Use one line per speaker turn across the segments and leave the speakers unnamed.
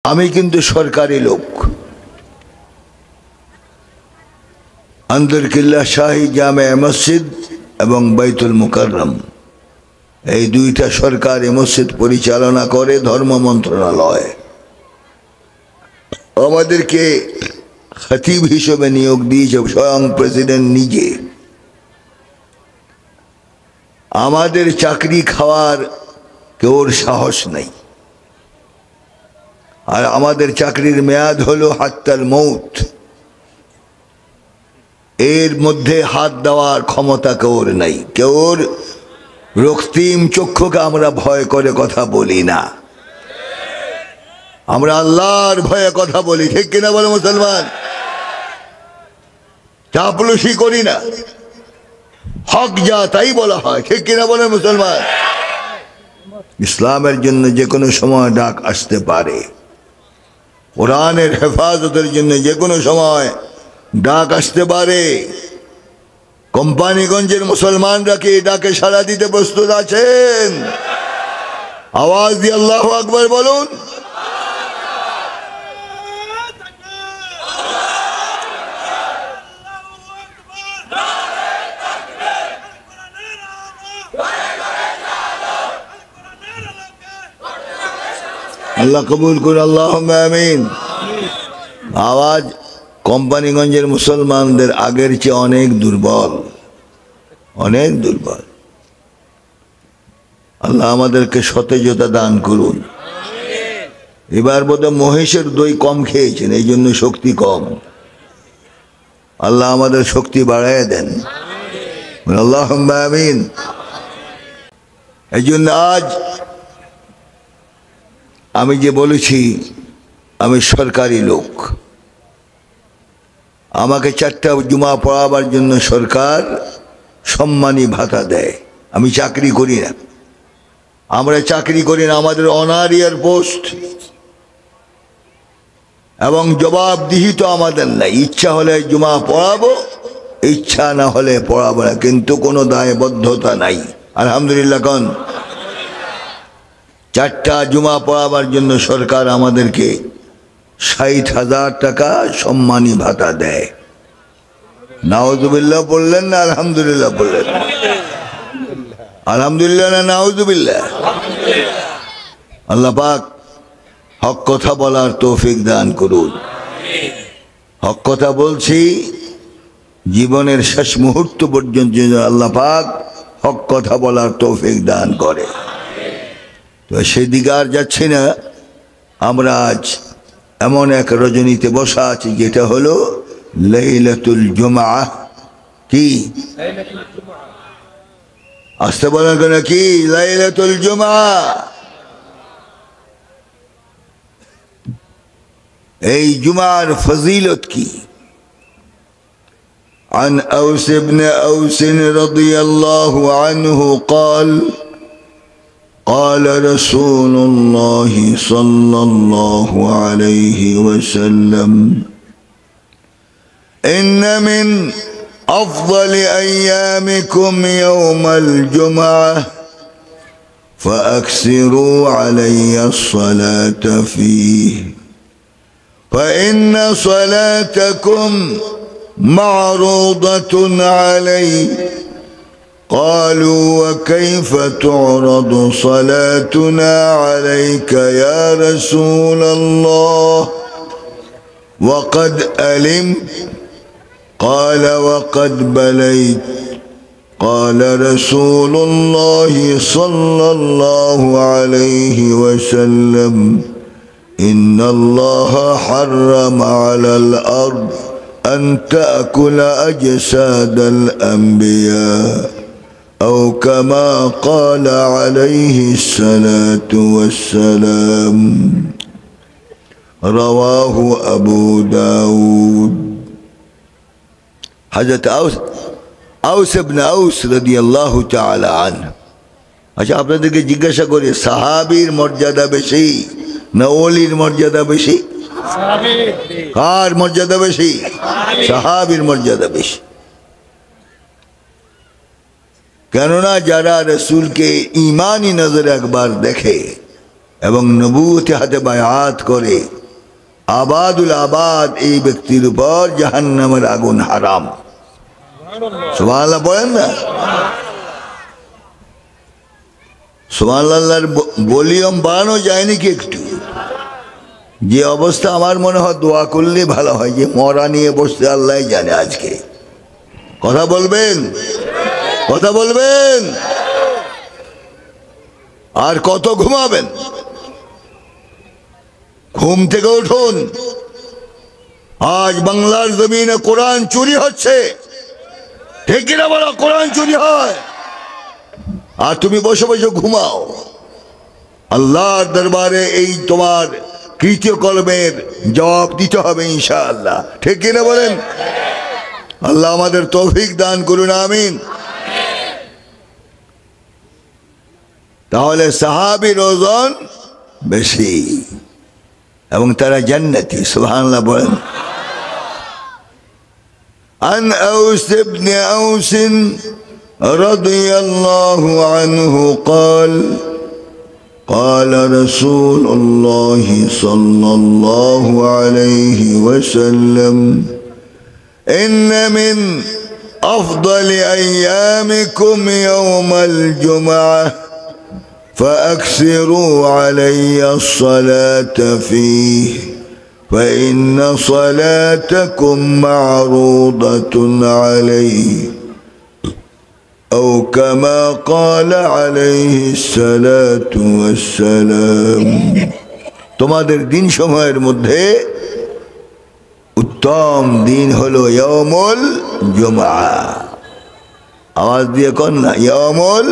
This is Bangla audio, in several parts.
আমি কিন্তু সরকারি লোক। আন্দরকিল্লা শাহী জামে মসজিদ এবং বাইতুল মুকাররম এই দুইটা সরকারি মসজিদ পরিচালনা করে ধর্ম মন্ত্রণালয়। আমাদেরকে খতিব হিসেবে নিয়োগ দিয়েছে স্বয়ং প্রেসিডেন্ট নিজে। আমাদের চাকরি খাওয়ার কেউর সাহস নাই। আর আমাদের চাকরির মেয়াদ হলো হাত্তাল মৌত। এর মধ্যে হাত দেওয়ার ক্ষমতা কেউর নাই। কেউর রক্তিম চক্ষুকে আমরা ভয় করে কথা বলি না, আমরা আল্লাহর ভয়ে কথা বলি। ঠিক কিনা বলে মুসলমান? চাপলুসি করি না, হক যা তাই বলা হয়। ঠিক কিনা বলে মুসলমান? ইসলামের জন্য যে কোনো সময় ডাক আসতে পারে, কোরআনের হেফাজতের জন্য যে কোনো সময় ডাক আসতে পারে। কোম্পানিগঞ্জের মুসলমানরা কি ডাকে সাড়া দিতে প্রস্তুত আছেন? আওয়াজ দিয়ে আল্লাহু আকবার বলুন। আল্লাহ কবুল করুন, আল্লাহুম্মা আমিন। আওয়াজ কোম্পানিগঞ্জের মুসলমানদের আগের চেয়ে অনেক দুর্বল, অনেক দুর্বল। আল্লাহ আমাদেরকে সতেজতা দান করুন। এবার বোধহয় মহিষের দই কম খেয়েছেন, এই জন্য শক্তি কম। আল্লাহ আমাদের শক্তি বাড়ায় দেন, আল্লাহুম্মা আমিন। এই জন্য আজ আমি যে বলেছি আমি সরকারি লোক, আমাকে 4টা জুমা পড়াবার জন্য সরকার সম্মানী ভাতা দেয়। আমি চাকরি করি না, আমরা চাকরি করি না, আমাদের অনারিয়ার পোস্ট এবং জবাবদিহি তো আমাদের নাই। ইচ্ছা হলে জুমা পড়াবো, ইচ্ছা না হলে পড়াবো না, কিন্তু কোনো দায়বদ্ধতা নাই। আলহামদুলিল্লাহ কোন 4টা জুমা পড়াবার জন্য সরকার আমাদেরকে 60,000 টাকা সম্মানী ভাতা দেয়। নাউজুবিল্লাহ বললেন না আলহামদুলিল্লাহ বললেন? আলহামদুলিল্লাহ না নাউজুবিল্লাহ? আল্লাহ পাক হক কথা বলার তৌফিক দান করুন। হক কথা বলছি, জীবনের শেষ মুহূর্ত পর্যন্ত আল্লাহ পাক হক কথা বলার তৌফিক দান করে। তো সেদিকে আর যাচ্ছি না। আমরা আজ এমন এক রজনীতে বসা আছি যেটা হলো লাইলাতুল জুমআ। কি আসতে বলেন কেন? কি লাইলাতুল জুমআ? এই জুমার ফজিলত কি? عن أوس بن أوس رضي الله عنه قال قال رسول الله صلى الله عليه وسلم إن من أفضل أيامكم يوم الجمعة فأكثروا علي الصلاة فيه فإن صلاتكم معروضة علي قالوا وكيف تعرض صلاتنا عليك يا رسول الله وقد ألمت قال وقد بليت قال رسول الله صلى الله عليه وسلم إن الله حرم على الأرض أن تأكل أجساد الأنبياء أو كما قال عليه الصلاة والسلام رواه أبو داود حضرت আউস ইবনে আউস রাদিয়াল্লাহু তাআলা আনহু। আচ্ছা, আপনাদেরকে জিজ্ঞাসা করি, সাহাবীর মর্যাদা বেশি না ওলির মর্যাদা বেশি? কার মর্যাদা বেশি? সাহাবীর মর্যাদা বেশি। কেননা যারা রসুলকে ইমানি নজরে একবার দেখে এবং নবুয়তে হাতে বায়াত করে আবাদুল আবাদ এই ব্যক্তির উপর জাহান্নামের আগুন হারাম। সুবহানাল্লাহ বলেন না? সুবহানাল্লাহর ভলিউম বাড়ানো যায়নি কি একটু? যে অবস্থা আমার মনে হয় দোয়া করলে ভালো হয়, যে মরা নিয়ে বসতে আল্লাহ জানে। আজকে কথা বলবেন, কথা বলবেন, আর কত ঘুমাবেন? ঘুম থেকে উঠুন। আজ বাংলার জমিনে কোরআন চুরি হচ্ছে, ঠিক কিনা বলো? কোরআন চুরি হয়, আর তুমি বসে বসে ঘুমাও। আল্লাহর দরবারে এই তোমার কৃতকর্মের জবাব দিতে হবে ইনশাআল্লাহ, ঠিক কিনা বলেন? আল্লাহ আমাদের তৌফিক দান করুন, আমিন। তাহলে সাহাবীর ওজন বেশি এবং তারা জান্নাতি। সুবহানাল্লাহ বলেন। عن أوس بن أوس رضي الله عنه قال قال رسول الله صلى الله عليه وسلم إن من أفضل أيامكم يوم الجمعة فأكثروا علي الصلاة فيه فإن صلاتكم معروضة عليه أو كما قال عليه الصلاة والسلام। তোমাদের দিন সময়ের মধ্যে উত্তম দিন হলো ইয়াউমুল জুমআ। আওয়াজ দিয়ে কোন না, ইয়াউমুল,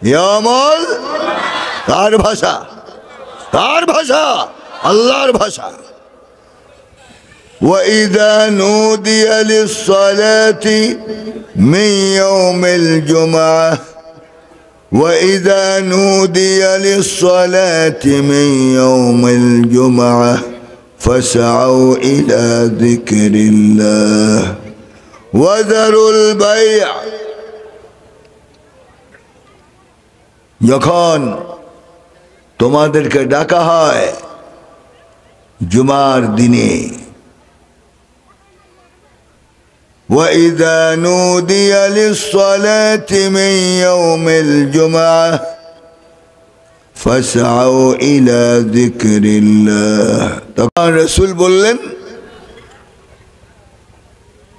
ইয়াউমুল। কার ভাষা? কার ভাষা? আল্লাহর ভাষা। وإذا نودي للصلاة من يوم الجمعة وإذا نودي للصلاة من يوم الجمعة فاسعوا إلى ذكر الله وذروا البيع। যখন তোমাদেরকে ডাকা হয় জুমার দিনে, وإذا نودي للصلاة من يوم الجمعة فاسعوا إلى ذكر الله। তখন রাসূল বললেন,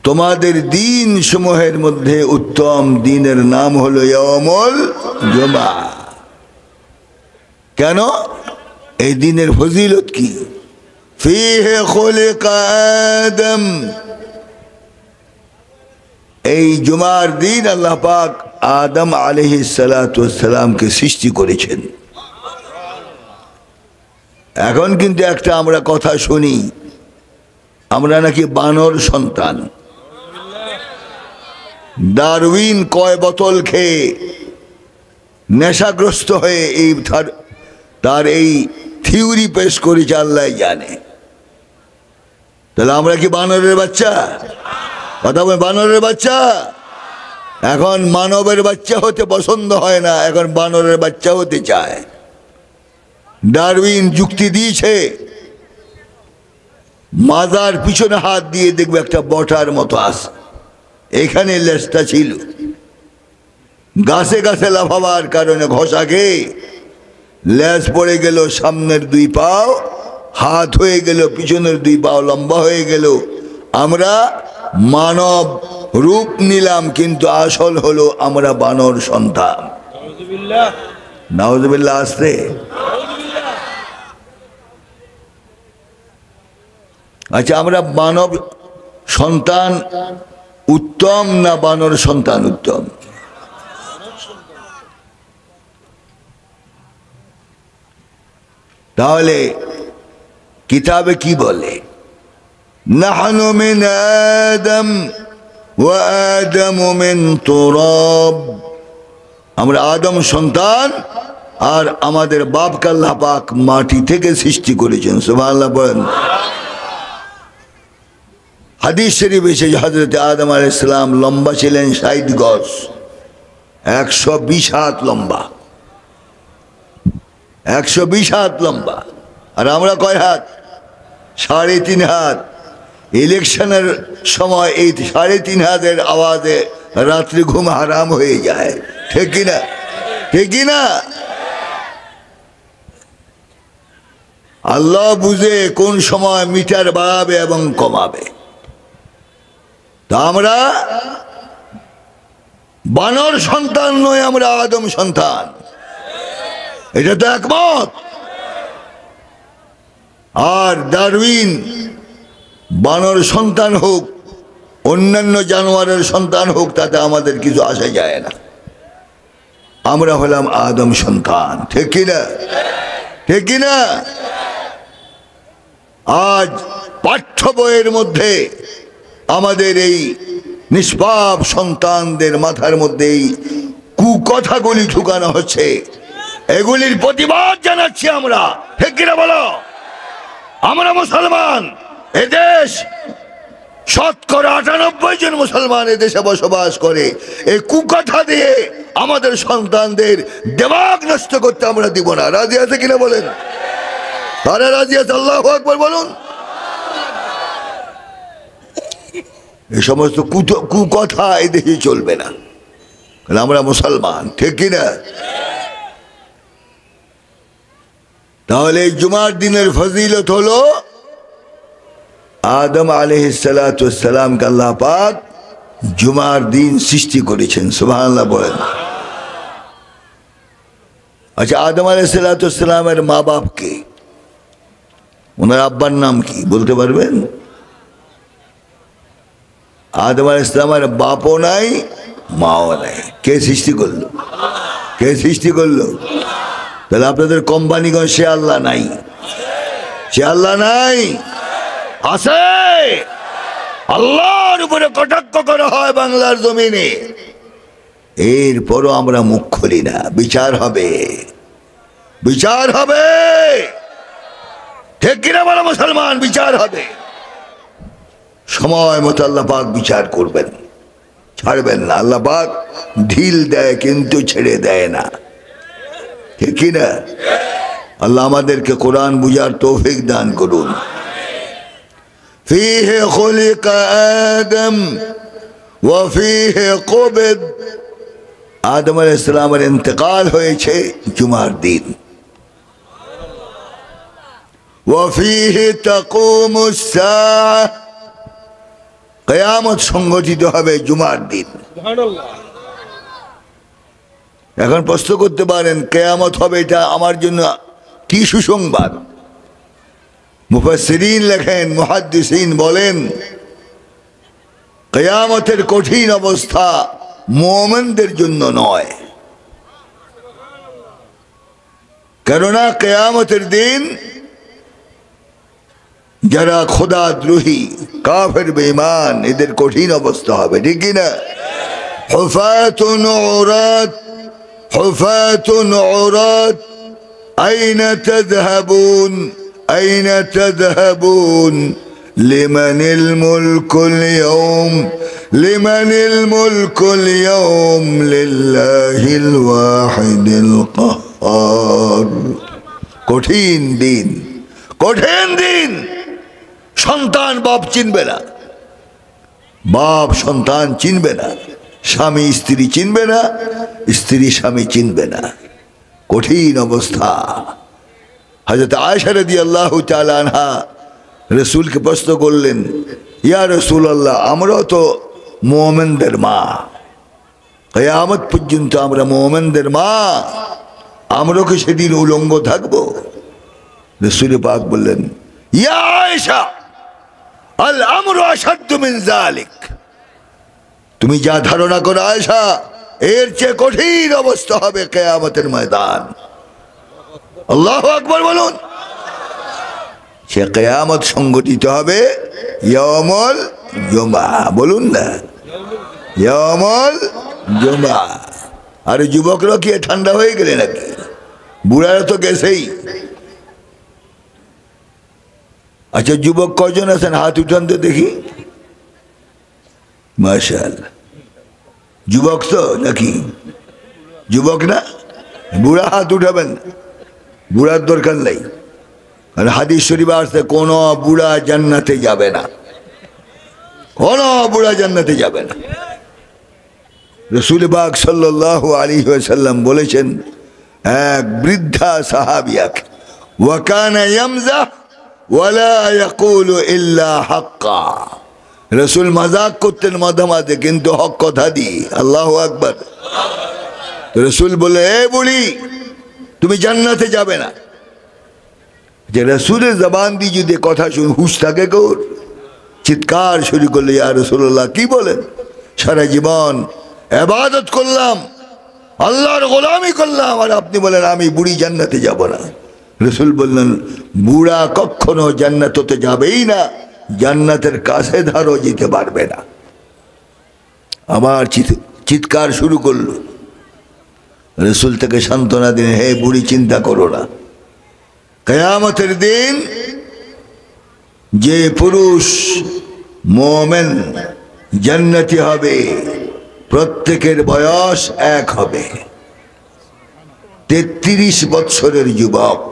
তোমাদের দিন সমূহের মধ্যে উত্তম দিনের নাম হলো ইয়াউমুল জুমআ। কেন? এই দিনের ফজিলত কি? ফীহি খুলিকা আদম। এই জুমার দিন আল্লাহ পাক আদম আলাইহিস সালাতু ওয়াস সালামকে সৃষ্টি করেছেন। এখন কিন্তু একটা আমরা কথা শুনি, আমরা নাকি বানর সন্তান। ডারউইন কয় বোতল খেয়ে নেশাগ্রস্ত হয়ে এই তার এই থিওরি পেশ করেছে আল্লাহ জানে। তাহলে আমরা কি বানরের বাচ্চা? কথা বলে বানরের বাচ্চা। এখন মানবের বাচ্চা হতে পছন্দ হয় না, এখন বানরের বাচ্চা হতে চায়। ডারউইন যুক্তি দিয়েছে, মাজার পিছনে হাত দিয়ে দেখবে একটা বটার মতো আছে, এখানে লেজটা ছিল। গাছে গাছে লাফাবার কারণে ঘষা খেয়ে লেজ পড়ে গেল, সামনের দুই পাও হাত হয়ে গেল, পিছনের দুই পাও লম্বা হয়ে গেল। আমরা মানব রূপ নিলাম, কিন্তু আসল হলো আমরা বানর সন্তান। নাউজুবিল্লাহ। আসতে আচ্ছা, আমরা মানব সন্তান উত্তম না বানর সন্তান উত্তম? তাহলে কিতাবে কি বলে? নাহনু মিন আদম ওয়া আদমু মিন তুরাব। আমরা আদম সন্তান, আর আমাদের বাপকে আল্লাহ পাক মাটি থেকে সৃষ্টি করেছেন। সুবহানাল্লাহ বলেন। হাদিস শরীফে এসেছে হযরত আদম আলাইহিস সালাম লম্বা ছিলেন 60 গজ, 120 হাত লম্বা। 120 হাত লম্বা, আর আমরা কয় হাত? 3.5 হাত। ইলেকশনের সময় এই 3.5 হাতের আওয়াজে রাত্রি ঘুম হারাম হয়ে যায়, ঠিক কিনা? ঠিক কিনা? আল্লাহ বুঝে কোন সময় মিটার বাড়াবে এবং কমাবে। তা আমরা বানর সন্তান নয়, আমরা আদম সন্তান, এটা তো একমত। আর ডারউইন বানর সন্তান হোক, অন্যান্য জানোয়ারের সন্তান হোক, তাতে আমাদের কিছু আসা যায় না। আমরা হলাম আদম সন্তান, ঠিক কিনা? ঠিক কিনা? আজ পাঠ্য বইয়ের মধ্যে আমাদের এই নিষ্পাপ সন্তানদের মাথার মধ্যে এই কুকথাগুলি ঢুকানো হচ্ছে, এগুলির প্রতিবাদ জানাচ্ছি আমরা, ঠিক কিনা বলো? আমরা মুসলমান, এদেশ 98% জন মুসলমান এদেশে বসবাস করে। এই কুকথা দিয়ে আমাদের সন্তানদের দিমাগ নষ্ট করতে আমরা দিব না। রাজি আছে কিনা বলেন? তারা রাজি আছে? আল্লাহু আকবার বলুন। এই সমস্ত কুকথা এই দেশে চলবে না, কারণ আমরা মুসলমান, ঠিক কিনা? তাহলে এই জুমার দিনের ফজিলত হলো আদম আলাইহিস সালাতু ওয়াস সালামকে আল্লাহ পাক জুমার দিন সৃষ্টি করেছেন। সুবহানাল্লাহ বলেন। আচ্ছা, আদম আলাইহিস সালাতু ওয়াস সালামের মা বাপ কে? ওনার আব্বার নাম কি বলতে পারবেন? আদম আলাইহিস সালামের বাপও নাই, মাও নাই। কে সৃষ্টি করলো? কে সৃষ্টি করলো? তাহলে আপনাদের কোম্পানিগঞ্জ সে আল্লাহ নাই? সে আল্লাহ নাই? আছে। আল্লাহর উপরে কটাক্ষ করা হয় বাংলার জমিনে, এরপরও আমরা মুখ খুলি না। বিচার হবে, বিচার হবে, ঠিক কিনা বলো মুসলমান? বিচার হবে, সময় মতো আল্লাহ পাক বিচার করবেন, ছাড়বেন না। আল্লাহ পাক ঢিল দেয় কিন্তু ছেড়ে দেয় না, ঠিক কিনা? আল্লাহ আমাদেরকে কোরআন বুঝার তৌফিক দান করুন। ফীহি খুলিকা আদম ওয়া ফীহি কুবিদ। আদম আলাইহিস সালামের ইন্তেকাল হয়েছে জুমার দিন। ওয়া ফীহি তাকুমুস সাআহ, কিয়ামত সংগঠিত হবে জুমার দিন। সুবহানাল্লাহ। এখন প্রশ্ন করতে পারেন, কিয়ামত হবে, এটা আমার জন্য কি সুসংবাদ? মুফাসসিরিন লেখেন, মুহাদ্দিসিন বলেন, কিয়ামতের কঠিন অবস্থা মুমিনদের জন্য নয়, কেননা কিয়ামতের দিন যারা খোদাদ্রোহী, কাফের বেঈমান, এদের কঠিন অবস্থা হবে, ঠিক কিনা? হুফাতুন উরাত, হুফাতুন উরাত আইনা তাযহাবুন, আইনা তাযহাবুন, লিমানিল মুলকুল ইয়াউম, লিমানিল মুলকুল ইয়াউম, লিল্লাহিল ওয়াহিদিল কাহ্হার। কঠিন দিন, কঠিন দিন। সন্তান বাপ চিনবে না, বাপ সন্তান চিনবে না, স্বামী স্ত্রী চিনবে না, স্ত্রী স্বামী চিনবে না। কঠিন অবস্থা। হযরত আয়েশা রাদিয়াল্লাহু তাআলা আনহা রাসূলকে প্রশ্ন করলেন, ইয়া রাসূলুল্লাহ, আমরাও তো মুমিনদের মা, কিয়ামত পর্যন্ত আমরা মুমিনদের মা, আমরাও কি সেদিন উলঙ্গ থাকবো? রাসূল পাক বললেন, ইয়া আয়েশা, আল আমরু আশাদ্দু মিন যালিক। তুমি যা ধারণা করো আয়েশা, এর চেয়ে কঠিন অবস্থা হবে কিয়ামতের ময়দান। আল্লাহু আকবার বলুন। সে কিয়ামত সংগঠিত হবে ইয়াউমুল জুমআ, বলুন না, ইয়াউমুল জুমআ। আর যুবকরা কি ঠান্ডা হয়ে গেলে নাকি? বুড়ারা তো গেছেই। আচ্ছা, যুবক কজন আছেন? হাত উঠান তো দেখি। মাশাআল্লাহ, যুবক তো নাকি? যুবক না, বুড়া হাত উঠাবেন। বুড়ার দরকার নেই। আর হাদিস শরীফে আসছে কোন বুড়া জান্নাতে যাবে না, কোন বুড়া জান্নাতে যাবে না। রাসূল পাক সাল্লাল্লাহু আলাইহি ওয়াসাল্লাম বলেছেন এক বৃদ্ধা সাহাবিয়াকে, ওয়া কানা ইয়ামজাহ ওয়া লা ইয়াকুলু ইল্লা হাক্কা। রাসূল মজাক করতেন মাঝে মাঝে, কিন্তু হক কথা দি। আল্লাহু আকবার। রাসূল বলে, এ বুড়ি তুমি জান্নাতে যাবে না। যে রাসূলের জবান দিয়ে যদি কথা শুনে হুঁশ থাকে কোর, চিৎকার শুরু করলে, ইয়া রাসূলুল্লাহ কি বলেন? সারা জীবন ইবাদত করলাম, আল্লাহর গোলামি করলাম, আর আপনি বলেন আমি বুড়ি জান্নাতে যাব না। রাসূল বললেন, বুড়া কখনো জান্নাতে যাবেই না, জান্নাতের কাছে ধারও যেতে পারবে না। আবার চিৎকার শুরু করলো। রাসূল থেকে সান্ত্বনা দিলেন, হে বুড়ি চিন্তা করো না, কিয়ামতের দিন যে পুরুষ মুমিন জান্নাতি হবে প্রত্যেকের বয়স এক হবে, 33 বছরের যুবক।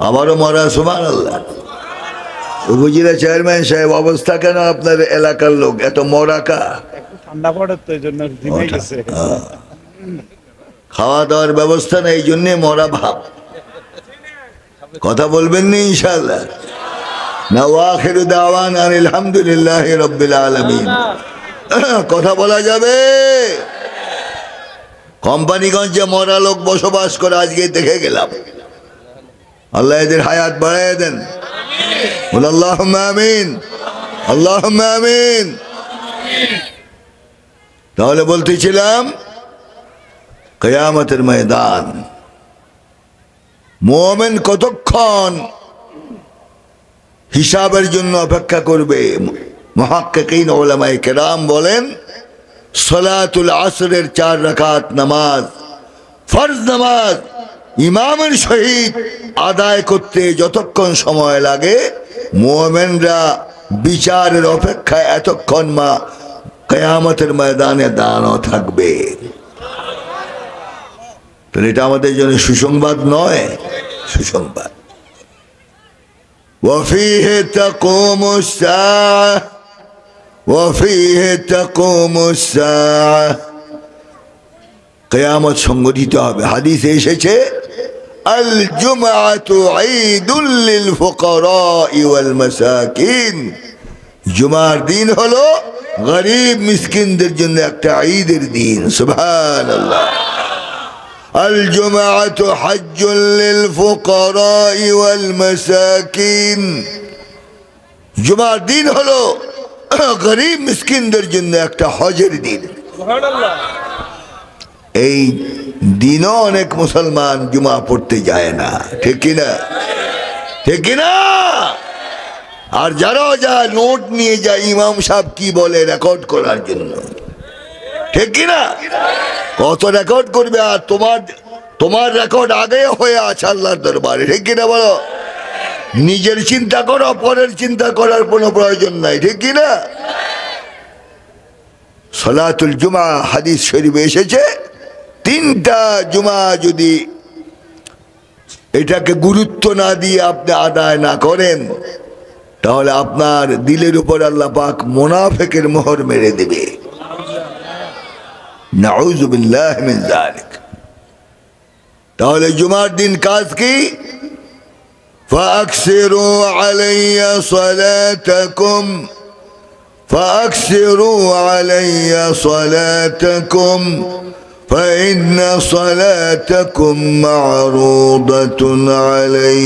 আবারও মরা, সুবহানাল্লাহ। উপজেলা চেয়ারম্যান সাহেব, অবস্থা কেন আপনার এলাকার লোক এত মরাকা?
ঠান্ডা পড়ে তো, এই জন্য ঘুমিয়ে গেছে।
খাওয়া দাওয়ার ব্যবস্থা নেই, এই জন্যে মরা ভাব। কথা বলবেন না ইনশাআল্লাহ? না, ওয়াখিরু দাওয়ানা আলহামদুলিল্লাহি রাব্বিল আলামিন। কথা বলা যাবে? কোম্পানিগঞ্জে মরা লোক বসবাস করে, আজকে দেখে গেলাম। আল্লাহ এদের হায়াত বাড়ায় দেন। আল্লাহুম্মা আমিন, আল্লাহুম্মা আমিন। তাহলে বলতেছিলাম, কিয়ামতের ময়দান মুমিন কতক্ষণ হিসাবের জন্য অপেক্ষা করবে? মুহাক্কিকিন উলামায়ে কেরাম বলেন, সালাতুল আসরের 4 রাকাত নামাজ, ফরজ নামাজ ইমামের সহিত আদায় করতে যতক্ষণ সময় লাগে, মুমিনরা বিচারের অপেক্ষায় এতক্ষণ কিয়ামতের ময়দানে দাঁড়ানো থাকবে। তাহলে এটা আমাদের জন্য সুসংবাদ নয়? সুসংবাদ। ওয়াফিহি তাকুমুস সাআহ, ওয়াফিহি তাকুমুস সাআহ। কিয়ামত সংঘটিত হবে। হাদিসে এসেছে, আল জুমআতু ঈদুল লিল ফুকারা'i ওয়াল মাসাকিন। জুমার দিন হলো গরিব মিসকিনদের জন্য একটা ঈদের দিন। সুবহানাল্লাহ। আল জুমআতু হজ্জুল লিল ফুকারা'i ওয়াল মাসাকিন। জুমার দিন হলো গরিব মিসকিনদের জন্য একটা হজের দিন। সুবহানাল্লাহ। এই দিনও অনেক মুসলমান জুমা পড়তে যায় না, ঠিক কিনা? ঠিক কিনা? আর যারা যায় নোট নিয়ে যায় ইমাম সাহেব কি বলে রেকর্ড করার জন্য, ঠিক কিনা? কত রেকর্ড করবে? আর তোমার রেকর্ড আগে হয়ে আছে আল্লাহর দরবারে, ঠিক কিনা বলো? নিজের চিন্তা করো, পরের চিন্তা করার কোনো প্রয়োজন নাই, ঠিক কিনা? সালাতুল জুমা হাদিস শরীফে এসেছে, 3টা জুমা যদি এটাকে গুরুত্ব না দিয়ে আপনি আদায় না করেন, তাহলে আপনার দিলের উপর আল্লাহ পাক মুনাফিকের মোহর মেরে দেবে। নাউযু বিল্লাহি মিন যালিক। তাহলে জুমার দিন কাজ কি? ফাকসিরু আলাইয়া সালাতাকুম, ফাকসিরু আলাইয়া সালাতাকুম فإن صلاتكم معروضة علي।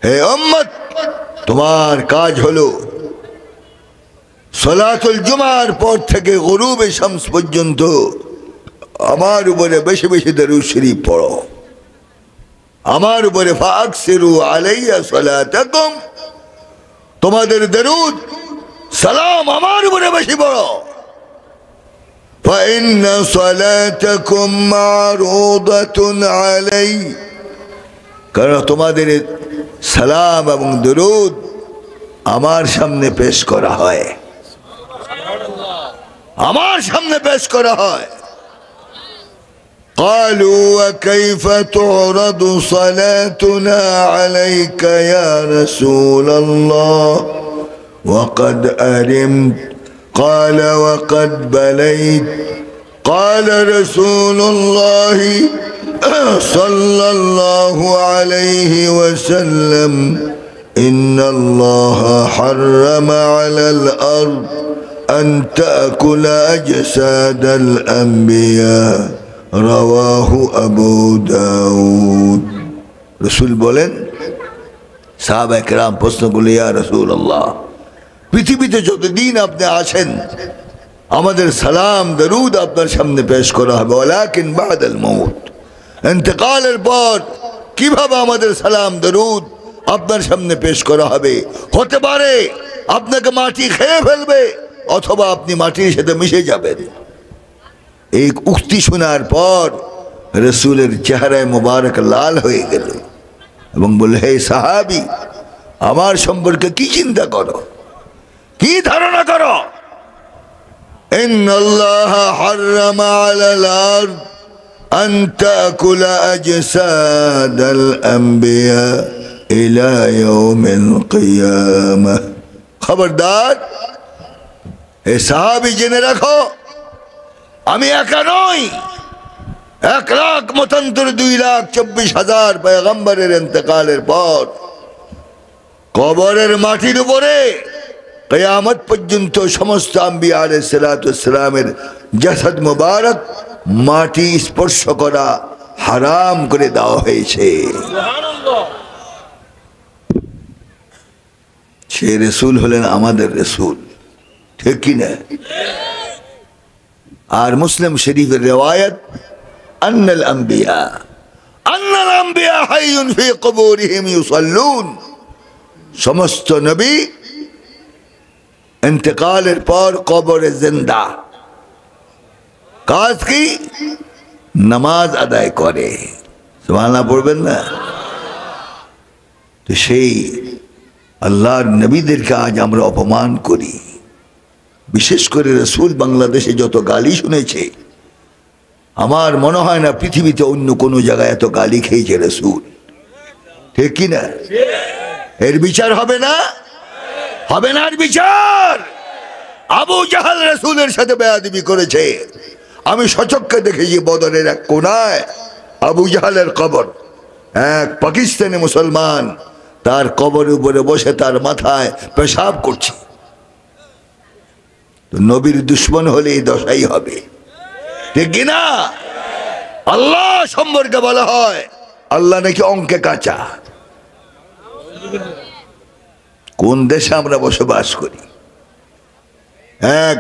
হে উম্মত, তোমার কাজ হলো সালাতুল জুমার পর থেকে গুরুবে শামস পর্যন্ত আমার উপরে বেশি বেশি দরুদ শরীফ পড়ো। আমার উপরে ফাকসিরু আলাইয়া সালাতাকুম, তোমাদের দরুদ সালাম আমার উপরে বেশি পড়ো। فإن صلاتكم معروضة علي, কারণ তোমাদের সালাম এবং দরুদ আমার সামনে পেশ করা হয়, আমার সামনে পেশ করা হয়। قالوا وكيف تعرض صلاتنا عليك يا رسول الله وقد أرمت قال وقد بليت قال رسول الله صلى الله عليه وسلم إن الله حرم على الأرض أن تأكل أجساد الأنبياء رواه أبو داود رسول বলেন সাহাবা کرام প্রশ্ন করলেন ইয়া রাসূলুল্লাহ পৃথিবীতে যতদিন আপনি আছেন আমাদের সালাম দরুদ আপনার সামনে পেশ করা হবে ওয়ালাকিন বাদাল মাউত ইন্তেকালের পর কিভাবে আমাদের সালাম দরুদ আপনার সামনে পেশ করা হবে হতে পারে আপনাকে মাটি খেয়ে ফেলবে অথবা আপনি মাটির সাথে মিশে যাবেন এই উক্তি শোনার পর রাসূলের চেহারায় মোবারক লাল হয়ে গেল এবং বলল হে সাহাবী আমার সম্পর্কে কি চিন্তা করো কি ধারণা করো ইন্নাল্লাহা হারামা আলাল আরদ আন তাকুলা আজসাদাল আম্বিয়া ইলা ইয়াউমিল কিয়ামাহ খবরদার হে সাহাবী জেনে রাখো আমি একা নই 1 লাখ মতান্তরে 2,24,000 পয়গম্বরের ইন্তেকালের পর কবরের মাটির উপরে কিয়ামত পর্যন্ত সমস্ত আম্বিয়া আলাইহিস সালাতু ওয়াস সালামের জাসাদ মুবারক মাটি স্পর্শ করা হারাম করে দেওয়া হয়েছে সুবহানাল্লাহ সে রাসূল হলেন আমাদের রাসূল ঠিক কি না আর মুসলিম শরীফের রিওয়ায়াত আন্নাল আম্বিয়া হাইয়ুন ফি কুবুরিহিম ইউসাল্লুন সমস্ত নবী ইন্তেকালের পর কবরে জিন্দা কাজ কি নামাজ আদায় করে সুবহানাল্লাহ পড়বেন না তো সেই আল্লাহর নবীদেরকে আজ আমরা অপমান করি বিশেষ করে রাসূল বাংলাদেশে যত গালি শুনেছে আমার মনে হয় না পৃথিবীতে অন্য কোনো জায়গায় এত গালি খেয়েছে রাসূল ঠিক কি না এর বিচার হবে না হবে না এর বিচার আবু জাহাল রাসূলের সাথে বেয়াদবি করেছে আমি সচক্ষে দেখেছি বদরের এক কোনায় আবু জাহালের কবর এক পাকিস্তানি মুসলমান তার কবরের উপরে বসে তার মাথায় পেশাব করছে তো নবীর দুশমন হলে এই দশাই হবে ঠিক কিনা আল্লাহ সম্পর্কে বলা হয় আল্লাহ নাকি অঙ্কে কাঁচা কোন দেশে আমরা বসবাস করি এক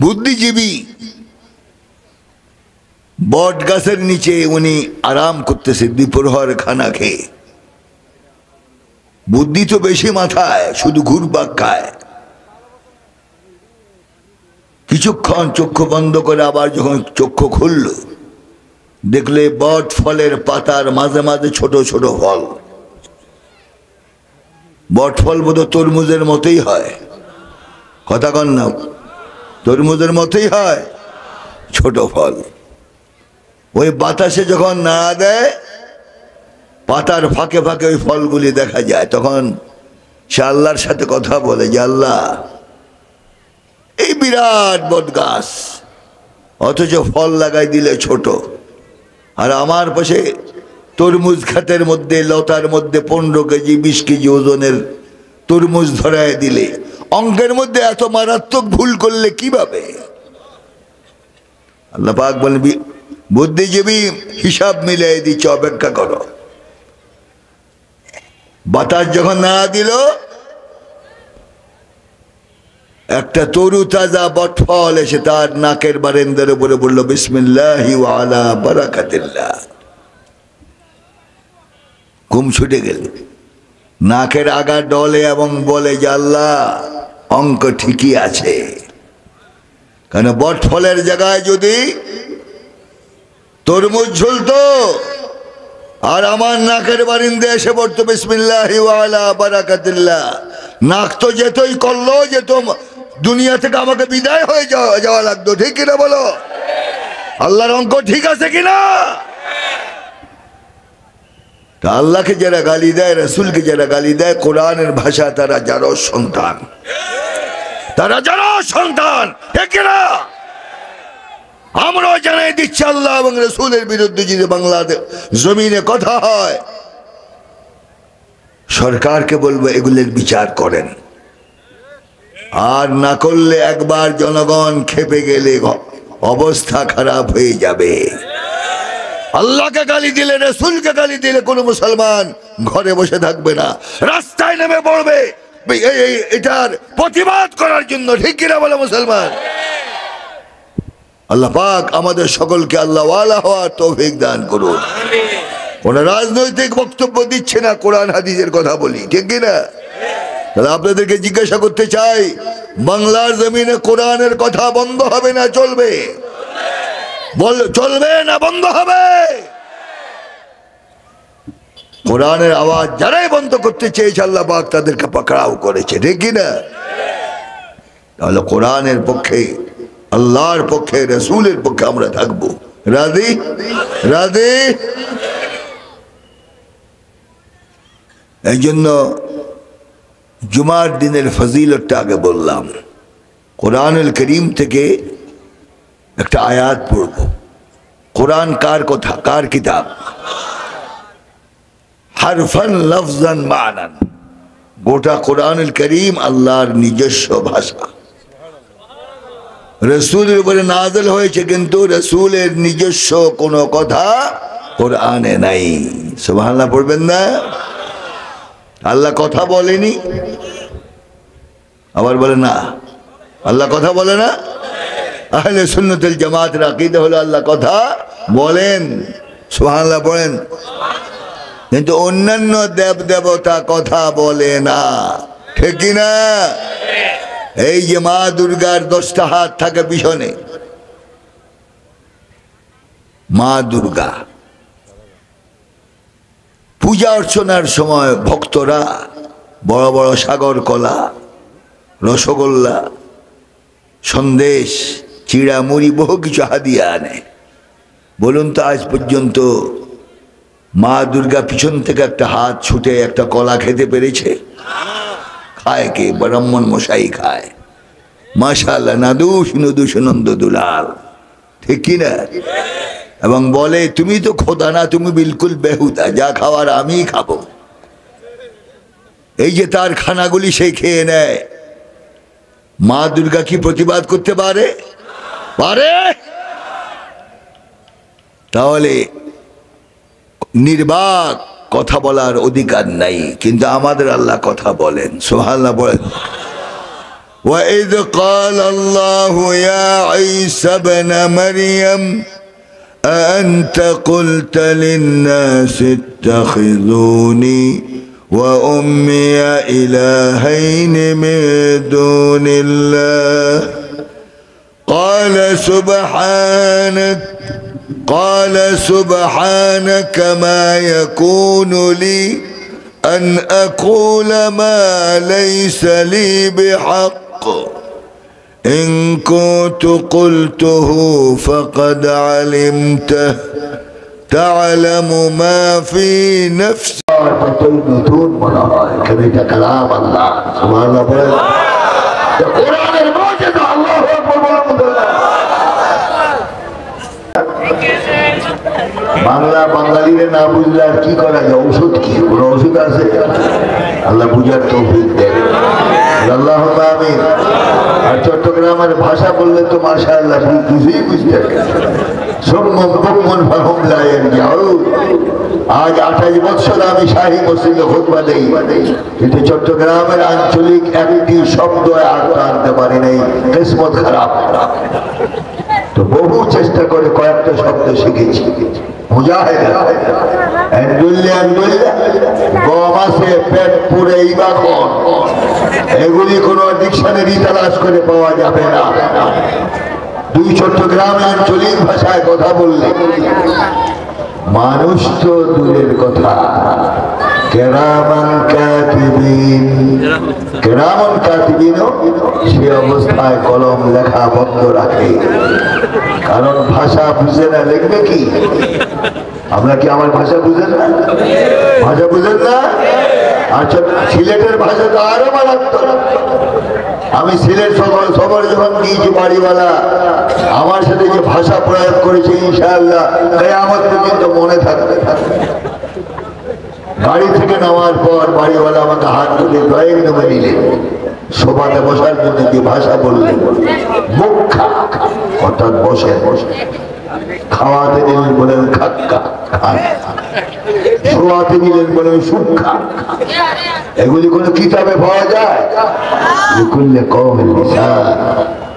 বুদ্ধিজীবী বট গাছের নিচে উনি আরাম করতেছে দুপুরহর খানা খেয়ে বুদ্ধি তো বেশি মাথায় শুধু ঘুরপাক খায় কিছুক্ষণ চক্ষু বন্ধ করে আবার যখন চক্ষু খুলল দেখলে বট ফলের পাতার মাঝে মাঝে ছোট ছোট ফল বট ফল বোধ তরমুজের মতোই হয় কথা কন না তরমুজের মতোই হয় ছোট ফল ওই বাতাসে যখন নাড়া দেয় পাতার ফাঁকে ফাঁকে ওই ফলগুলি দেখা যায় তখন সে আল্লাহর সাথে কথা বলে যে আল্লাহ এই বিরাট বট গাছ অথচ ফল লাগাই দিলে ছোট আর আমার পাশে তরমুজ খাতের মধ্যে লতার মধ্যে 15 কেজি 20 কেজি ওজনের তরমুজ ধরায় দিলে অঙ্কের মধ্যে এত মারাত্মক ভুল করলে কিভাবে আল্লাহ পাক বলেন বুদ্ধিজীবী হিসাব মিলিয়ে দিচ্ছে অপেক্ষা করো বাতাস যখন না দিল একটা তরু তাজা বটফল এসে তার নাকের বারান্দার উপরে বললো বিসমিল্লাহি ওয়া আলা বারাকাতিল্লাহ ঘুম ছুটে গেল নাকের আগা ডলে এবং বলে যে আল্লাহ অঙ্ক ঠিকই আছে কারণ বটফলের জায়গায় যদি তরমুজ ঝুলতো আর আমার নাকের বারিন্দে এসে পড়তো বিসমিল্লাহি ওয়া আলা বারাকাতিল্লাহ নাক তো যেতই করলো যেত দুনিয়া থেকে আমাকে বিদায় হয়ে যাওয়া লাগতো ঠিক কিনা বলো আল্লাহর অঙ্ক ঠিক আছে কিনা? তা আল্লাহকে যারা গালি দেয়, রাসূলকে যারা গালি দেয়, কোরআনের ভাষা তারা যারা সন্তান, তারা যারা সন্তান, ঠিক না? আমরাও জানাই দিচ্ছি, আল্লাহ এবং রাসূলের বিরুদ্ধে যদি বাংলাদেশ জমিনে কথা হয়, সরকারকে বলবো এগুলোর বিচার করেন। আর না করলে একবার জনগণ খেপে গেলে অবস্থা খারাপ হয়ে যাবে। আল্লাহকে গালি দিলে, রাসূলকে গালি দিলে কোনো মুসলমান ঘরে বসে থাকবে না, রাস্তায় নেমে পড়বে এটার প্রতিবাদ করার জন্য, ঠিক কিনা বলে মুসলমান? আল্লাহ পাক আমাদের সকলকে আল্লাহ ওয়ালা হওয়ার তৌফিক দান করুন। কোন রাজনৈতিক বক্তব্য দিচ্ছে না, কোরআন হাদিসের কথা বলি, ঠিক কিনা? তাহলে আপনাদেরকে জিজ্ঞাসা করতে চাই, বাংলার জমিনে কোরআনের কথা বন্ধ হবে না চলবে? চলবে না বন্ধ হবে? কোরআনের আওয়াজ যারাই বন্ধ করতে চেয়েছে আল্লাহ পাক তাদেরকে পাকড়াও করেছে, ঠিক কিনা? তাহলে কোরআনের পক্ষে, আল্লাহর পক্ষে, রাসূলের পক্ষে আমরা থাকবো। রাজি? রাজি? এই জন্য জুমার দিনের ফজিলতটা আগে বললাম। কোরআনুল করিম থেকে একটা আয়াত পড়ব। কোরআন কার কথা, কার কিতাব? হারফান লফজান মানান, গোটা কোরআনুল করিম আল্লাহর নিজস্ব ভাষা। রাসূলের উপরে নাযিল হয়েছে, কিন্তু রাসূলের নিজস্ব কোনো কথা কোরআনে নাই। সুবহানাল্লাহ পড়বেন না? আল্লাহ কথা বলেনি, আবার বলে না আল্লাহ কথা বলে না। আহলে সুন্নাতুল জামাতের আকীদা হলো আল্লাহ কথা বলেন, সুবহানাল্লাহ পড়েন। কিন্তু অন্যান্য দেব দেবতা কথা বলে না, ঠিক কি না? এই যে মা দুর্গার 10টা হাত থাকে পিছনে, মা দুর্গা পূজা অর্চনার সময় ভক্তরা বড় বড় সাগর কলা, রসগোল্লা, সন্দেশ, চিড়া মুড়ি বহু কিছু হাদিয়া আনে। বলুন তো আজ পর্যন্ত মা দুর্গা পিছন থেকে একটা হাত ছুটে একটা কলা খেতে পেরেছে? খায় কে? ব্রাহ্মণ মশাই খায়। মাশাআল্লাহ, নাদুস নুদুস নন্দ দুলাল, ঠিক কিনা? এবং বলে তুমি তো খোদা না, তুমি বিলকুল বেহুদা, যা খাওয়ার আমি খাবো। এই যে তার খানাগুলি সে খেয়ে নেয়। মা দুর্গা কি প্রতিবাদ করতে পারে? পারে? তাহলে নির্বাক কথা বলার অধিকার নাই, কিন্তু আমাদের আল্লাহ কথা বলেন। সুবহানাল্লাহ বলেন। وَإِذْ قَالَ اللَّهُ يَا عِيسَى ابْنَ مَرْيَمَ أَأَنْتَ قُلْتَ لِلنَّاسِ اتَّخِذُونِي وَأُمِّيَ إِلَٰهَيْنِ مِن دُونِ اللَّهِ قال سبحانك ما يكون لي أن أقول ما ليس لي بحق إن كنت قلته فقد علمته تعلم ما في نفسي. كلام الله سبحان الله. القرآن المعجزة. الله أكبر. বাংলা বাঙালিরে না বুঝলে আর কি করা যায়? ওষুধ কি? কোনো ওষুধ আছে? আল্লাহ বুঝার তৌফিক দেন, আল্লাহুম্মা আমিন। আর চট্টগ্রামের ভাষা বললে তো মাশাআল্লাহ কিছুই বুঝতে আজ 28 বছর আমি শাহী মসজিদে খুতবা দেই, কিন্তু চট্টগ্রামের আঞ্চলিক একটি শব্দ আর আনতে পারি নাই। কিসমত খারাপ। তো বহু চেষ্টা করে কয়েকটা শব্দ শিখেছি। মুজাহিদ, গম আছে, পেট পুরে, ইবাখন, এগুলি কোনো ডিকশনারি তালাশ করে পাওয়া যাবে না। দুই চট্টগ্রামে আঞ্চলিক ভাষায় কথা বললে মানুষ তো দূরের কথা, কেরামান কাতিবিন, কেরামান কাতিবিনও সে অবস্থায় কলম লেখা বন্ধ রাখে, কারণ ভাষা বুঝে না, লিখবে কি? আমরা কি আমার ভাষা বুঝেন না? ভাষা বুঝেন না? আচ্ছা, সিলেটের ভাষা তো আরো মারাত্মক। আমি সিলেট সবার যখন গিয়েছি, বাড়িওয়ালা আমার সাথে যে ভাষা প্রয়োগ করেছে, ইনশাআল্লাহ কিয়ামত পর্যন্ত মনে থাকবে। গাড়ি থেকে নামার পর বাড়িওয়ালা আমাকে হাত তুলে ড্রয়িং রুমে নিলেন, সোফাতে বসার জন্য যে ভাষা বললেন, মুখা অর্থাৎ বসে বসে, খাওয়াতে দিলেন বলেন খাক্কা, শোয়াতে দিলেন বলেন সুক্ষা। এগুলি কোন কিতাবে পাওয়া যায়?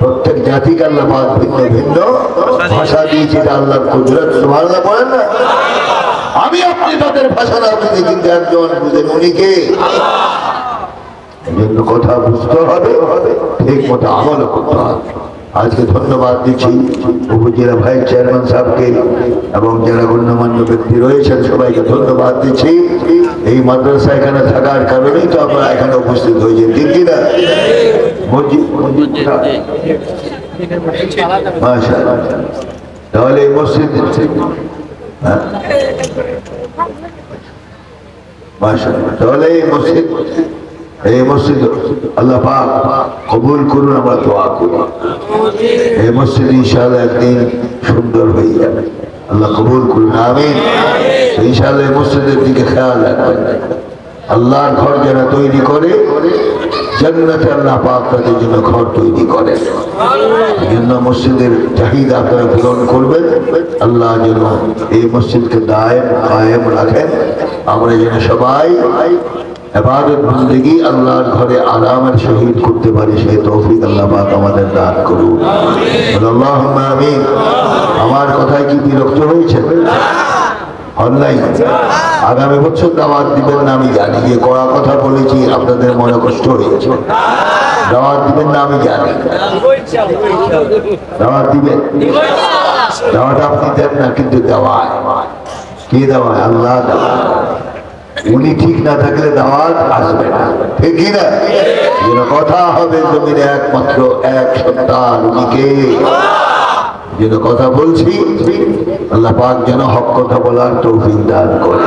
প্রত্যেক জাতিকে আল্লাহ পাক ভিন্ন ভিন্ন ভাষা দিয়েছে, আল্লাহর কুদরত। সুবহানাল্লাহ বলেন না? আমি আপনি তাদের ভাষা না বুঝে, কিন্তু একজন বুঝেন, উনি কে? এই জন্য কথা বুঝতে হবে, ঠিক মতো আমলও করতে হবে। আজকে ধন্যবাদ দিচ্ছি উপজেলা ভাইস চেয়ারম্যান সাহেবকে এবং যারা গণ্যমান্য ব্যক্তি রয়েছেন সবাইকে ধন্যবাদ দিচ্ছি। এই মাদ্রাসা এখানে থাকার কারণেই তো আমরা এখানে উপস্থিত হয়েছি, ঠিক কিনা? তাহলে এই মসজিদ, তাহলে এই মসজিদ আল্লাহ পাক কবুল করুন, আমরা দোয়া করি। এই মসজিদ ইনশাআল্লাহ একদিন সুন্দর হয়ে যাবে, আল্লাহ কবুল করুন, আমিন। ইনশাআল্লাহ এই মসজিদের দিকে খেয়াল রাখবেন। আল্লাহর ঘর যারা তৈরি করে, জান্নাতে আল্লাহ পাক তাদের জন্য ঘর তৈরি করেন। এই জন্য মসজিদের চাহিদা আপনারা পূরণ করবেন। আল্লাহ যেন এই মসজিদকে দায়েম কায়েম রাখেন। আমরা যেন সবাই ইবাদত বন্দেগী আল্লাহর ঘরে আরামের সহিত করতে পারি, সেই তৌফিক আল্লাহ পাক আমাদের দান করুন। আল্লাহুম্মা আমিন। আমার কথায় কি বিরক্ত হয়েছে? অনলাইন আগামী বছর দাওয়াত দিবেন না আমি জানি, যে কড়া কথা বলেছি আপনাদের মনে কষ্ট হয়েছে। দাওয়াত দিবেন না আমি জানি, দাওয়াত দিবেন। দাওয়াত আপনি দেন না, কিন্তু দেওয়ায় কি দেওয়ায়? আল্লাহ দেওয়ায়। উনি ঠিক না থাকলে দাওয়াত আসবে না, ঠিক না? যেন কথা হবে জমিনে একমাত্র এক সত্তার, উনিকে যেন কথা বলছি। আল্লাহ পাক যেন হক কথা বলার তৌফিক দান করে।